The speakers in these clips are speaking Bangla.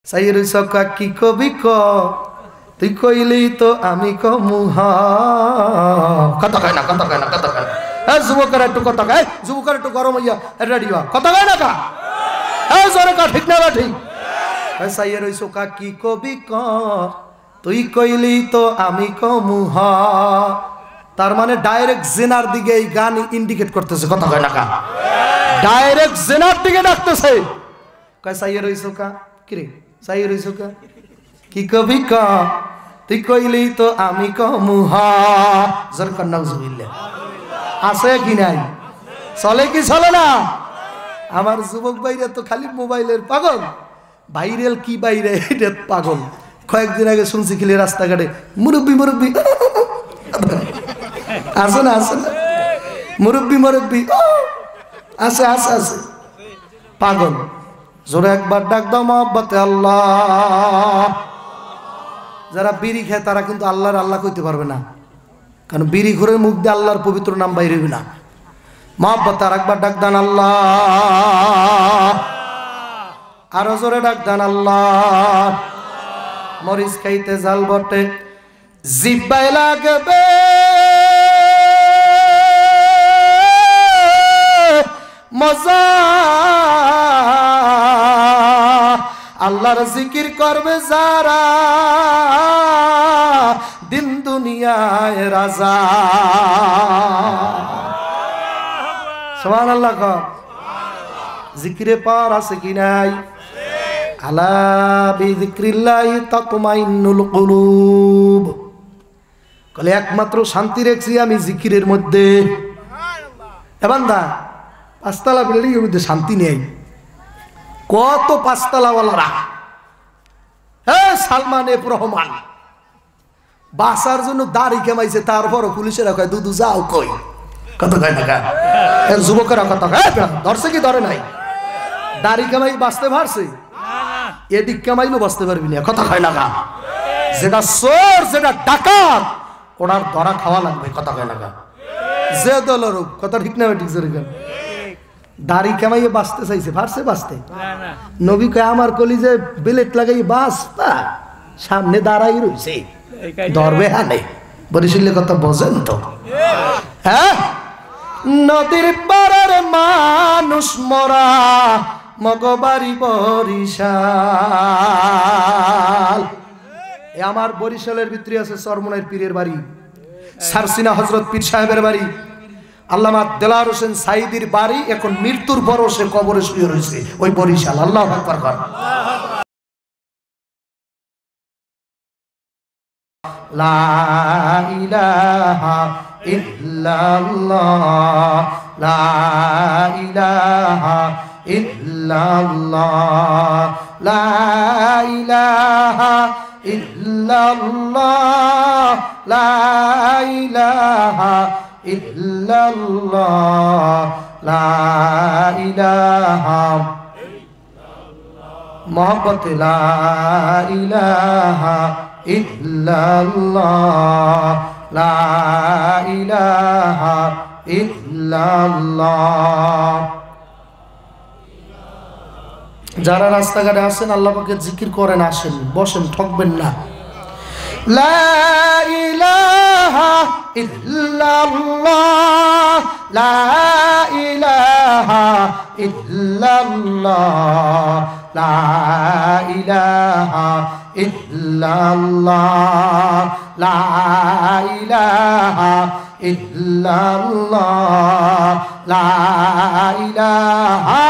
সাইয়ের সকা কি কবি ক তুই কইলি তো আমি কমুহা কথা কয় না কথা কয় না কথা কয় না যুবকের একটু কথা কয় যুবকের একটু গরম হইয়া রেডি হওয়া কথা কয় না কা জোরে কা ঠিক না ঠিক সাইয়ের সকা কি কবি ক তুই কইলি তো আমি কমুহা তার মানে ডাইরেক্ট জেনার দিকে এই গান ইন্ডিকেট করতেছে কথা কয় না কা ডাইরেক্ট জেনার দিকে ডাকতেছে কয় সাইয়ের সকা কি রে সাইয়ের সকা কি কবি ক তুই কইলি তো আমি কমুহা জোর কর নাউজুবিল্লাহ আছে কি নাই চলে কি চলে না আমার যুবক ভাইরা তো খালি মোবাইলের পাগল ভাইরাল কি বাইরে এটা পাগল কয়েকদিন আগে শুনছি খেলে রাস্তাঘাটে মুরব্বি মুরব্বি আছে না মুরব্বি মুরব্বি আছে আছে আছে পাগল জোরে একবার ডাক দাও মহব্বতে আল্লাহ যারা বিড়ি খায় তারা কিন্তু আল্লাহর আল্লাহ কইতে পারবে না কারণ বিড়ি ঘুরের মুখ দিয়ে আল্লাহর পবিত্র নাম বাইরে হইবে না মহব্বত আর একবার ডাক দান আল্লাহ আরো জোরে ডাক দান আল্লাহ মরিচ খাইতে জাল বটে জিব্বায় লাগবে মজা আল্লাহর জিকির করবে যারা দিন দুনিয়ায় রাজা সুবহানাল্লাহ কর জিকিরে পার আছে কি নাই আলা বিযিক্রিল্লাহি তাতমাইন্নুল কুলুব কলে একমাত্র শান্তি রেখছি আমি জিকিরের মধ্যে এ বান্দা পাঁচতলা বিল্ডিং এর মধ্যে শান্তি নেই কত পাঁচতলাওয়ালারা সালমান এফ রহমান বাসার জন্য দাড়ি কামাইছে তারপরও পুলিশেরা কয় দুদু যাও কই কত কয় টাকা যুবকেরা কত ধরছে কি ধরে নাই দাড়ি কামাই বাঁচতে পারছে এদিক কামাইলেও বাঁচতে পারবি না কথা কয় না যেটা চোর যেটা ডাকাত ওনার ধরা খাওয়া লাগবে কথা কয় না যে দলের কথা ঠিক না ঠিক জোরে দাড়ি কামাইয়ে বাঁচতে চাইছে পারছে বাঁচতে নবী কয় আমার কলিজে বিলেট লাগাই বাঁচবা সামনে দাঁড়াই রয়েছে ধরবে হ্যাঁ নেই বরিশালের কথা বোঝেন তো হ্যাঁ নদীর পাড়ার মানুষ মরা মগবাড়ি বরিশাল এ আমার বরিশালের ভিতরে আছে চরমনাইর পীরের বাড়ি সারসিনা হযরত পীর সাহেবের বাড়ি আল্লামা দেলার হোসেন সাইদির বাড়ি এখন মৃত্যুর পরও সে কবরে শুয়ে রয়েছে ওই বরিশাল আল্লাহু আকবার কর লা ইলাহা ইল্লাল্লাহ লা ইলাহা ইল্লাল্লাহ লা ইলাহা ইল্লাল্লাহ লা ইলাহা ইল্লাল্লাহ লা ইলাহা মোহাম্মদ লা ইলাহা ইল্লাল্লাহ লা ইলাহা ইল্লাল্লাহ যারা রাস্তাঘাটে আসেন আল্লাহ পাকের জিকির করেন আসেন বসেন ঠকবেন না লা ইলাহা ইল্লাল্লাহ লা ইলাহা ইল্লাল্লাহ লা ইলাহা ইল্লাল্লাহ লা ইলাহা ইল্লাল্লাহ লা ইলাহা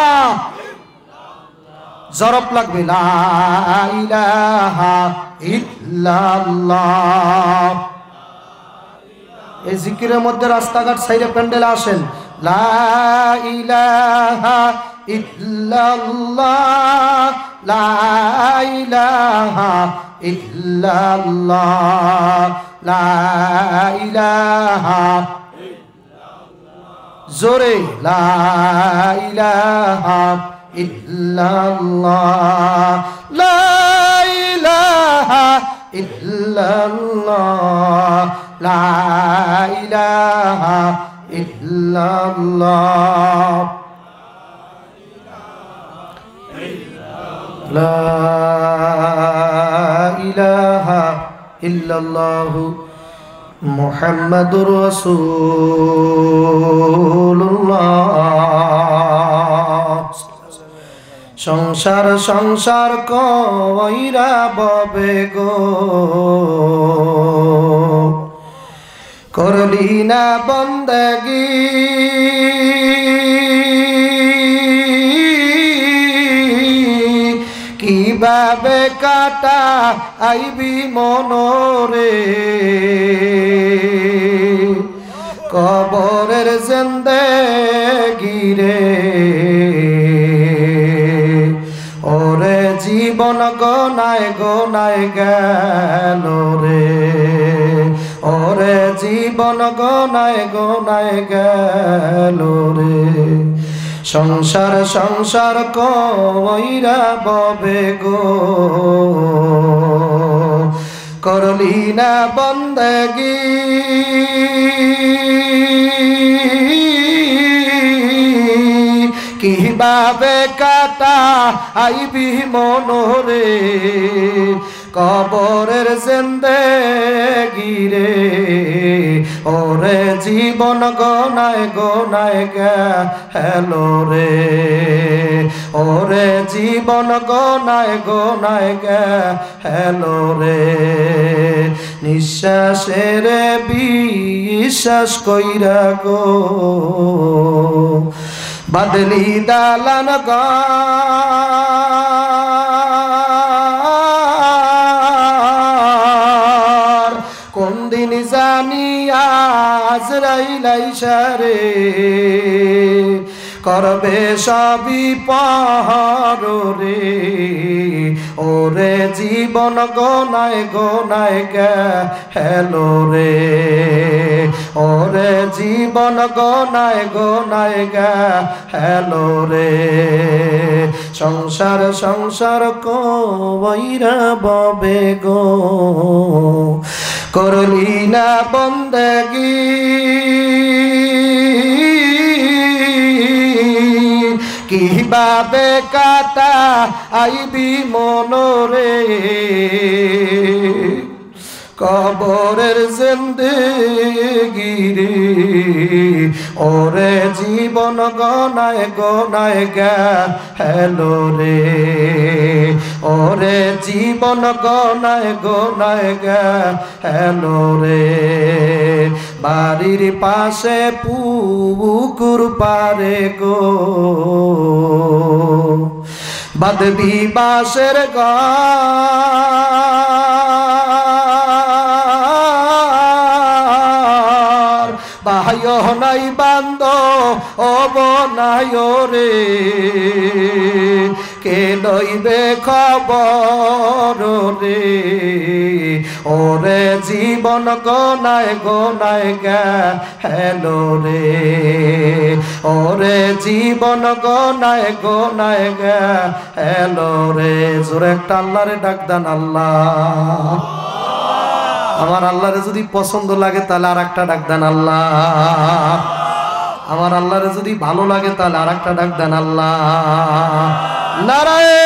জরব লাগবে লা ইলাহা ইল্লাল্লাহ এই জিকিরের মধ্যে রাস্তাঘাট সাইডে প্যান্ডেল আসেন লা ইলাহা ইল্লাল্লাহ লা ইলাহা ইল্লাল্লাহ লা ইলাহা জোরে লা ইলাহা ইল্লাল্লাহ লা ইলাহা ইল্লাল্লাহ লা ইলাহা ইল্লাল্লাহ লা ইল্লাল্লাহু মুহাম্মাদুর রাসূলুল্লাহ। সংসার সংসার কইরা ববে গো, করলি না বন্দেগি, কিভাবে কাটা আইবি মনরে, কবরের জিন্দেগি রে, ওরে জীবন গনায় গনায় গেল রে, ওরে জীবন গনায় গনায় গেল রে। সংসার সংসার কইরা ববে গো, করলি না বন্দেগি, কিভাবে কাটা আইবি মনরে, কবরের জিন্দেগি রে, ওরে জীবন গনায় গনায় গেল রে, ওরে জীবন গনায় গনায় গেল রে। নিঃশ্বাসের বিশ্বাস কইরা গো, বাদলি দালান ঘর, কোন দিন জানি আজরাইল আইসা রে, করবে সবই পার রে, ওরে জীবন গনায় গনায় গেল রে, ওরে জীবন গনায় গনায় গেল রে। সংসার সংসার কইরা ববে গো, করলি না বন্দেগি, কিভাবে কাটা আইবি মনরে, কবরের জিন্দেগি রে, ওরে জীবন গনায় গনায় গেল রে, ওরে জীবন গনায় গনায় গেল রে। বাড়ির পাশে পুকুর পারে গো, বাঁধবি বাঁশের ঘর, বাহায় নাই বান্দ অব নাই রে, কে লইবে খবর রে, ওরে জীবন গনায় গনায় গেল রে, ওরে জীবন গনায় গনায় গেল রে। জোরে একটা আল্লাহরে ডাক দেন আল্লাহ। আমার আল্লাহরে যদি পছন্দ লাগে তাহলে আর একটা ডাক দেন আল্লাহ। আমার আল্লাহরে যদি ভালো লাগে তাহলে আর একটা ডাক দেন আল্লাহ। নারায়ে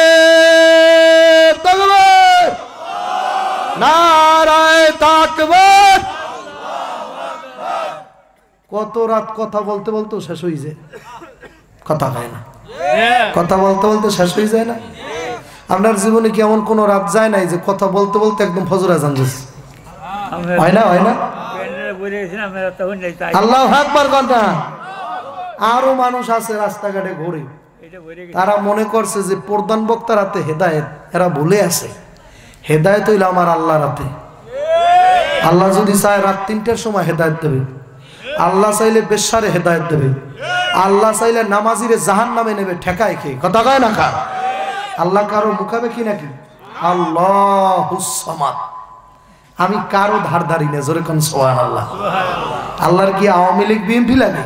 তাকবীর, নারায়ে তাকবীর। কত রাত কথা বলতে বলতে শেষ হয়ে যায়, কথা হয় না, কথা বলতে বলতে শেষ হয়ে যায় না। আপনার জীবনে কি এমন কোন রাত যায় নাই যে কথা বলতে বলতে একদম ফজর আজান দিছে? হয় না, হয় না? আল্লাহু আকবার। কথা আরো মানুষ আছে রাস্তাঘাটে ঘুরে, তারা মনে করছে যে প্রধান বক্তার হাতে হেদায়েত, এরা ভুলে আছে হেদায়েত হইল আমার আল্লাহর হাতে। আল্লাহ যদি চায় রাত ৩টার সময় হেদায়েত দেবে, আল্লাহ চাইলে বেশ্যারে হেদায়েত দেবে, আল্লাহ চাইলে নামাজিরে জাহান্নামে নেবে ঠেকায় খেয়ে। কথা কয় না কার? আল্লাহ কারো মুখাপেক্ষি নাকি? আল্লাহুস সামাদ। আমি কারো ধার ধারি না, জোরে কোন সুবহানাল্লাহ। আল্লাহর কি আওয়ামী লীগ বিএনপি লাগে?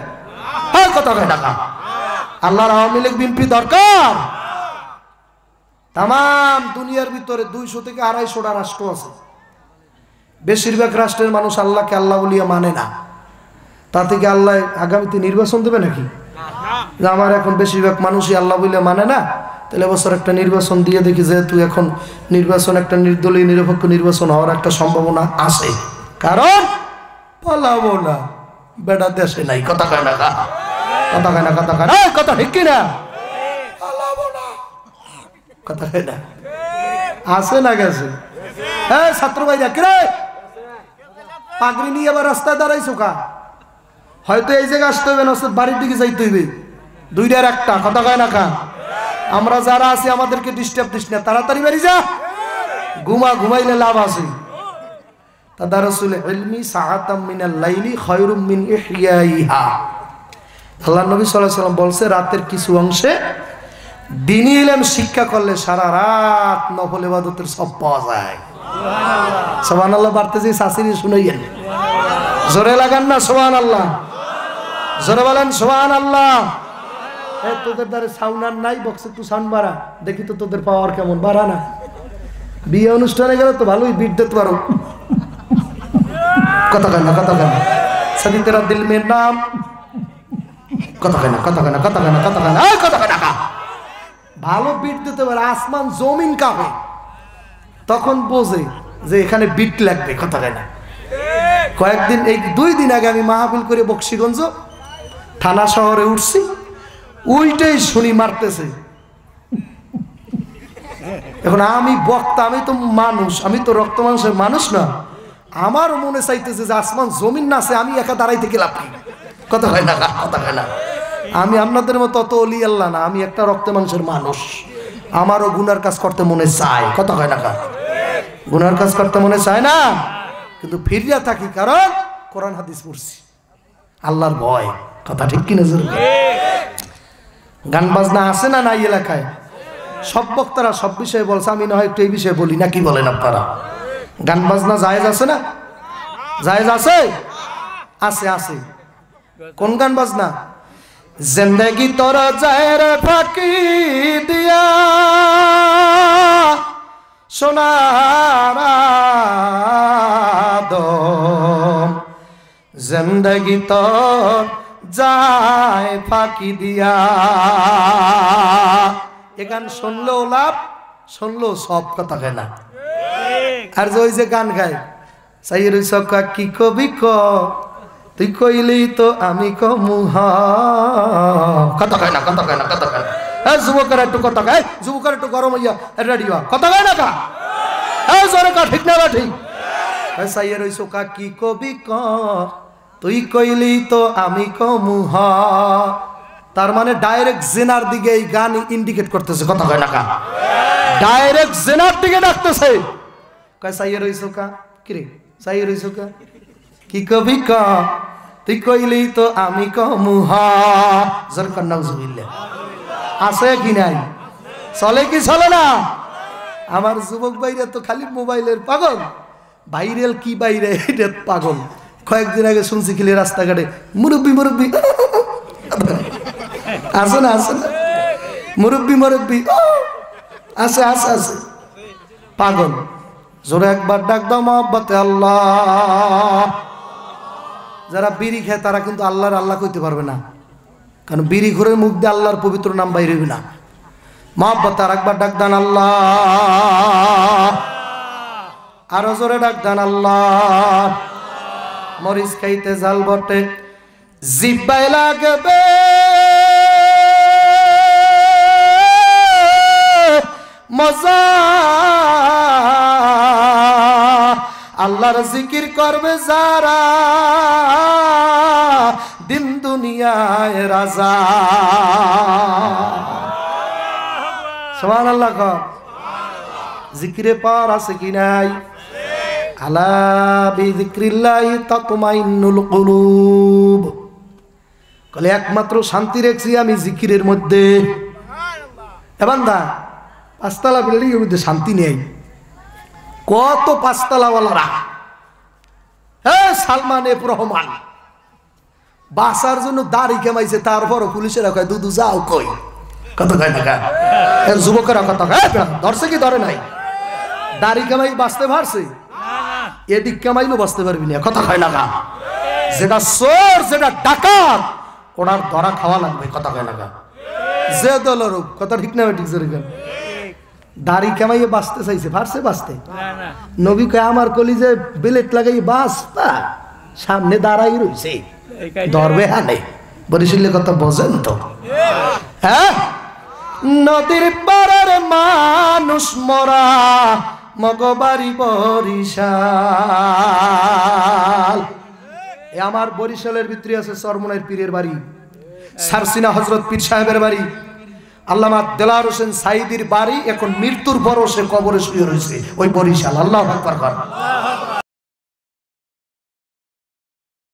হ্যাঁ, কথা কয় না কার? আল্লাহর আওয়ামী লীগ বিএনপি দরকার? তাম দুনিয়ার ভিতরে ২০০ থেকে ২৫০টা রাষ্ট্র আছে। বেশিরভাগ রাষ্ট্রের মানুষ আল্লাহকে আল্লাহ বলিয়া মানে না। তা থেকে আল্লাহ আগামীতে নির্বাচন দেবে নাকি? আমার এখন বেশিরভাগ মানুষই আল্লাহ বলিয়া মানে না, তাহলে বছর একটা নির্বাচন দিয়ে দেখি যে তুই এখন নির্বাচন একটা নির্দলীয় নিরপেক্ষ নির্বাচন হওয়ার একটা সম্ভাবনা আছে, কারণ পালাবো না, বেটা দেশে নাই। কথা কয় না, কথা কয় না, কথা কয় না, কথা ঠিক কিনা? পালাবো না, কথা কয় না, আছে না গেছে? হ্যাঁ ছাত্র ভাইরা কিরে পাগড়ি নিয়ে আবার রাস্তায় দাঁড়াইছো কা? হয়তো এই জায়গায় আসতে হবে না, বাড়ির দিকে যাইতে হইবে, দুইটার একটা। কথা কয় না কা? আমরা যারা আছি আমাদেরকে ডিস্টার্ব দিস না, তাড়াতাড়ি বাড়ি যা, ঘুমাইলে লাভ আছে। তাদারুসুল ইলমি সাআতাম মিনাল লাইলি খায়রুম মিন ইহইয়াইহা। আল্লাহর নবী সাল্লাল্লাহু আলাইহি ওয়াসাল্লাম বলছে রাতের কিছু অংশে দ্বীনি ইলম শিক্ষা করলে সারা রাত নফল ইবাদতের সব পাওয়া যায়। সুবহানাল্লাহ, সুবহানাল্লাহ বাড়তেছে সাসিরি শুনাইয়েন, জোরে লাগান না সুবহানাল্লাহ, জোরে বলেন সুবহানাল্লাহ। এই তোদের দ্বারে সাউন্ড নাই, বক্সে তুই সাউন্ড বাড়া, দেখি তো তোদের পাওয়ার কেমন, বাড়া না। বিয়ে অনুষ্ঠানে গেলে তো ভালোই বিট দিতে পারো। কথা কেন, কথা কেন? সদি তেরা দিল মে নাম। কথা কেন, কথা কেন, কথা কেন, কথা কেন, কথা কেন? ভালো বিট দিতে পারে, আসমান জমিন কাঁপে, তখন বোঝে যে এখানে বিট লাগবে। কথা কেন? কয়েকদিন এই 2 দিন আগে আমি মাহফিল করে বক্সিগঞ্জ থানা শহরে উঠছি, ওইটাই শুনি মারতেছে। এখন আমি বক্তা, আমি তো মানুষ, আমি তো রক্ত মাংসের মানুষ না, আমার মনে চাইতেছে যে আসমান জমিন না আছে, আমি একা দাঁড়াইতে গেলাম। কথা হয় না, কথা হয় না। আমি আপনাদের মতো অত অলি আল্লাহ না, আমি একটা রক্ত মাংসের মানুষ, আমারও গুনার কাজ করতে মনে চায়। কথা হয় না, গুনার কাজ করতে মনে চায় না, কিন্তু ফিরিয়া থাকি, কারণ কোরআন হাদিস পড়ছি, আল্লাহর ভয়। কথা ঠিক কিনা? গান বাজনা আছে না নাই এলাকায়? সব বক্তারা সব বিষয়ে বলছে, আমি না হয় একটু এই বিষয়ে বলি না, কি বলেন আপনারা? গান বাজনা জায়েজ আছে না? জায়েজ আছে, আছে, আছে। কোন গান বাজনা? জিন্দেগি তোর জায়ের ফাঁকি দিয়া সোনার আদম, জিন্দেগি তোর যায় ফাঁকি দিয়া। এ গান শুনলেও লাভ, শুনলেও সব। কথা কেনা? আর যে ওই যে গান গায় সাইয়ের সকা কি কবি ক, তুই কইলেই তো আমি কমুহা। কথা কয় না, কথা কয় না, কথা কয় না। হ্যাঁ যুবকের একটু কথা কয়, যুবকের একটু গরম হইয়া রেডি হওয়া। কথা কয় না কা? হ্যাঁ জোরে কা, ঠিক না বা ঠিক? সাইয়ের সকা কি কবি ক, তুই কইলেই তো আমি কমুহা। তার মানে ডাইরেক্ট জেনার দিকে এই গান ইন্ডিকেট করতেছে। কথা কয় না কা? ডাইরেক্ট জেনার দিকে ডাকতেছে। কয় সাইয়ের সকা কি রে, সাইয়ের সকা কি কবি ক, তুই কইলেই তো আমি কমুহা। জোর কর নাউজুবিল্লাহ। আছে কি নাই? চলে কি চলে না? আমার যুবক ভাইরা তো খালি মোবাইলের পাগল, ভাইরাল কি বাইরে এটা পাগল। কয়েকদিন আগে শুনছি খেলে রাস্তাঘাটে মুরব্বি মুরব্বি, আছে না? আছে না? মুরব্বি মুরব্বি আছে, আছে, আছে, পাগল। জোরে একবার ডাক দাও মহব্বতে আল্লাহ। যারা বিড়ি খায় তারা কিন্তু আল্লাহর আল্লাহ কইতে পারবে না, কারণ বিড়ি ঘুরের মুখ দিয়ে আল্লাহর পবিত্র নাম বাইরে হইবে না। মহব্বতে আর একবার ডাক দান আল্লাহ, আরো জোরে ডাক দান আল্লাহ। মরিচ খাইতে জাল বটে জিব্বায় লাগবে, মজা আল্লাহর জিকির করবে যারা, দিন দুনিয়ায় রাজা। সুবহানাল্লাহ। জিকিরে পার আছে কি নাই? আলা বিযিক্রিল্লাহি তাতমাইন্নুল কুলুব। কলে একমাত্র শান্তি রেখেছি আমি জিকিরের মধ্যে। এ বান্দা, 5 তলা বিল্ডিং এর মধ্যে শান্তি নেই। কত 5 তলাওয়ালারা, হ্যাঁ সালমান এফ রহমান বাসার জন্য দাড়ি কামাইছে, তারপরও পুলিশেরা কয় দুদু যাও কই। কত কয় টাকা? যুবকেরা কত ধরছে কি ধরে নাই? দাড়ি কামাই বাঁচতে পারছে, এদিক কামাইলেও বাঁচতে পারবি না। কথা কয় না? যেটা চোর, যেটা ডাকাত, ওনার ধরা খাওয়া লাগবে। কথা কয় না? যে দলের কথা ঠিক না ঠিক জোরে কেন দাড়ি কামাইয়ে বাঁচতে চাইছে পারছে বাঁচতে নবী কয় আমার কলিজে বিলেট লাগাই বাঁচবা সামনে দাঁড়াই রইছে ধরবে হ্যাঁ নেই বরিশালের কথা বোঝেন তো হ্যাঁ নদীর পাড়ার মানুষ মরা মগবাড়ি বরিশাল এ আমার বরিশালের ভিতরে আছে চরমনের পীরের বাড়ি সারসিনা হযরত পীর সাহেবের বাড়ি আল্লামা দেলার হোসেন সাইদির বাড়ি এখন মৃত্যুর পরও সে কবরে শুয়ে রয়েছে ওই বরিশাল আল্লাহু আকবার।